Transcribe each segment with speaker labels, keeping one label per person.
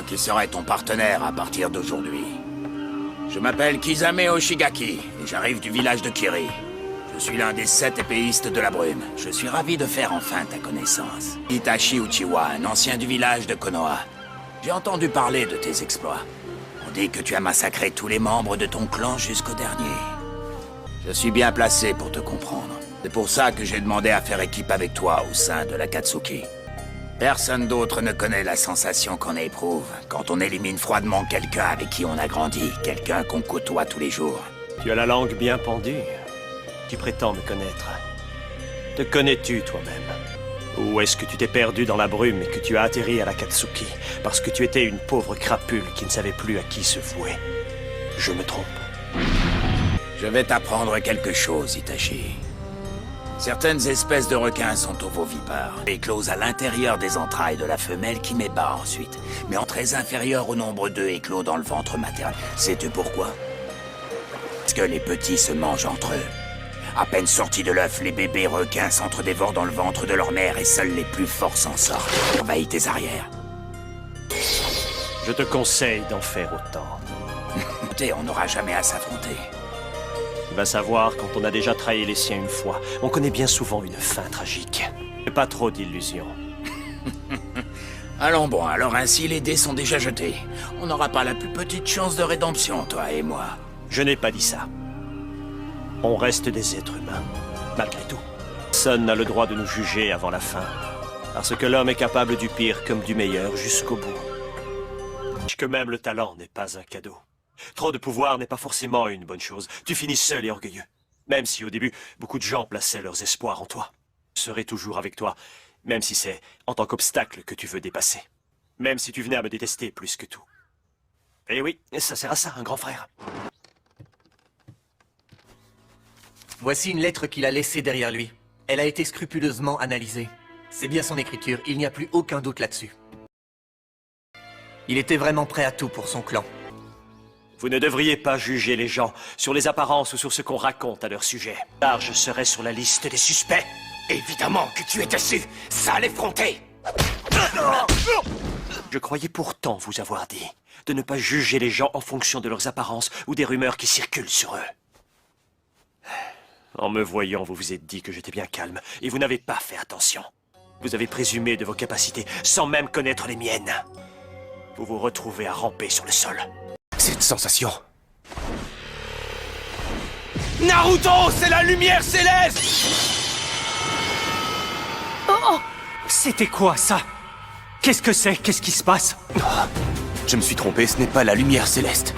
Speaker 1: qui serai ton partenaire à partir d'aujourd'hui. Je m'appelle Kisame Oshigaki et j'arrive du village de Kiri. Je suis l'un des 7 épéistes de la brume. Je suis ravi de faire enfin ta connaissance. Itachi Uchiwa, un ancien du village de Konoha. J'ai entendu parler de tes exploits. On dit que tu as massacré tous les membres de ton clan jusqu'au dernier. Je suis bien placé pour te comprendre. C'est pour ça que j'ai demandé à faire équipe avec toi au sein de l'Akatsuki. Personne d'autre ne connaît la sensation qu'on éprouve quand on élimine froidement quelqu'un avec qui on a grandi, quelqu'un qu'on côtoie tous les jours.
Speaker 2: Tu as la langue bien pendue. Tu prétends me connaître. Te connais-tu toi-même? Ou est-ce que tu t'es perdu dans la brume et que tu as atterri à l'Akatsuki parce que tu étais une pauvre crapule qui ne savait plus à qui se vouer? Je me trompe.
Speaker 1: Je vais t'apprendre quelque chose, Itachi. Certaines espèces de requins sont ovovipares, éclosent à l'intérieur des entrailles de la femelle qui met bas ensuite, mais en très inférieur au nombre d'œufs éclos dans le ventre maternel. Sais-tu pourquoi? Parce que les petits se mangent entre eux. À peine sortis de l'œuf, les bébés requins s'entre-dévorent dans le ventre de leur mère et seuls les plus forts s'en sortent. Envahis tes arrières.
Speaker 2: Je te conseille d'en faire autant.
Speaker 1: On n'aura jamais à s'affronter.
Speaker 2: Va savoir quand on a déjà trahi les siens une fois. On connaît bien souvent une fin tragique. Pas trop d'illusions.
Speaker 1: Allons bon, alors ainsi les dés sont déjà jetés. On n'aura pas la plus petite chance de rédemption, toi et moi.
Speaker 2: Je n'ai pas dit ça. On reste des êtres humains, malgré tout. Personne n'a le droit de nous juger avant la fin. Parce que l'homme est capable du pire comme du meilleur jusqu'au bout. Que même le talent n'est pas un cadeau. Trop de pouvoir n'est pas forcément une bonne chose. Tu finis seul et orgueilleux. Même si au début, beaucoup de gens plaçaient leurs espoirs en toi. Je serai toujours avec toi, même si c'est en tant qu'obstacle que tu veux dépasser. Même si tu venais à me détester plus que tout. Et oui, ça sert à ça, un grand frère.
Speaker 3: Voici une lettre qu'il a laissée derrière lui. Elle a été scrupuleusement analysée. C'est bien son écriture, il n'y a plus aucun doute là-dessus. Il était vraiment prêt à tout pour son clan.
Speaker 2: Vous ne devriez pas juger les gens sur les apparences ou sur ce qu'on raconte à leur sujet. Car je serai sur la liste des suspects.
Speaker 1: Évidemment que tu étais su, sale effronté.
Speaker 2: Je croyais pourtant vous avoir dit de ne pas juger les gens en fonction de leurs apparences ou des rumeurs qui circulent sur eux. En me voyant, vous vous êtes dit que j'étais bien calme et vous n'avez pas fait attention. Vous avez présumé de vos capacités sans même connaître les miennes. Vous vous retrouvez à ramper sur le sol.
Speaker 4: Cette sensation... Naruto, c'est la lumière céleste!
Speaker 2: Oh! C'était quoi, ça? Qu'est-ce que c'est? Qu'est-ce qui se passe?
Speaker 4: Je me suis trompé, ce n'est pas la lumière céleste.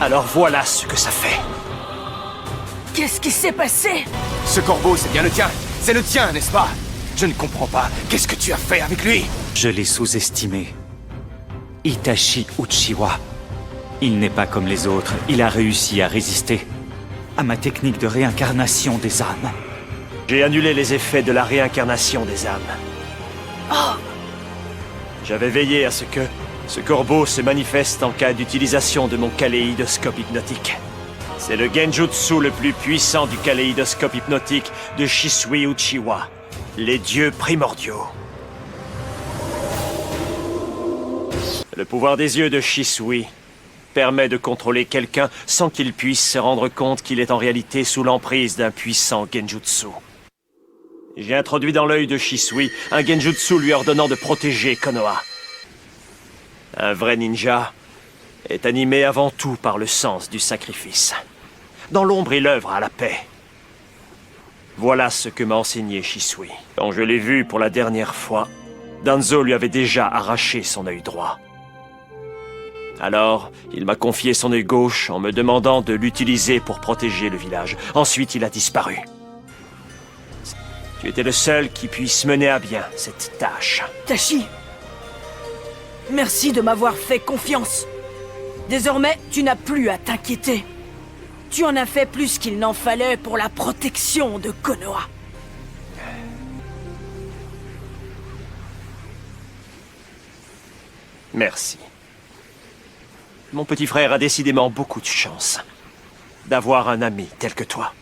Speaker 2: Alors voilà ce que ça fait.
Speaker 5: Qu'est-ce qui s'est passé?
Speaker 4: Ce corbeau, c'est bien le tien. C'est le tien, n'est-ce pas? Je ne comprends pas. Qu'est-ce que tu as fait avec lui?
Speaker 6: Je l'ai sous-estimé. Itachi Uchiwa. Il n'est pas comme les autres. Il a réussi à résister à ma technique de réincarnation des âmes.
Speaker 2: J'ai annulé les effets de la réincarnation des âmes.
Speaker 5: Oh!
Speaker 2: J'avais veillé à ce que ce corbeau se manifeste en cas d'utilisation de mon kaléidoscope hypnotique. C'est le genjutsu le plus puissant du kaléidoscope hypnotique de Shisui Uchiwa, les dieux primordiaux. Le pouvoir des yeux de Shisui permet de contrôler quelqu'un sans qu'il puisse se rendre compte qu'il est en réalité sous l'emprise d'un puissant genjutsu. J'ai introduit dans l'œil de Shisui un genjutsu lui ordonnant de protéger Konoha. Un vrai ninja est animé avant tout par le sens du sacrifice. Dans l'ombre, il œuvre à la paix. Voilà ce que m'a enseigné Shisui. Quand je l'ai vu pour la dernière fois, Danzo lui avait déjà arraché son œil droit. Alors, il m'a confié son œil gauche en me demandant de l'utiliser pour protéger le village. Ensuite, il a disparu. Tu étais le seul qui puisse mener à bien cette tâche.
Speaker 5: Tachi, merci de m'avoir fait confiance. Désormais, tu n'as plus à t'inquiéter. Tu en as fait plus qu'il n'en fallait pour la protection de Konoha.
Speaker 2: Merci. Mon petit frère a décidément beaucoup de chance d'avoir un ami tel que toi.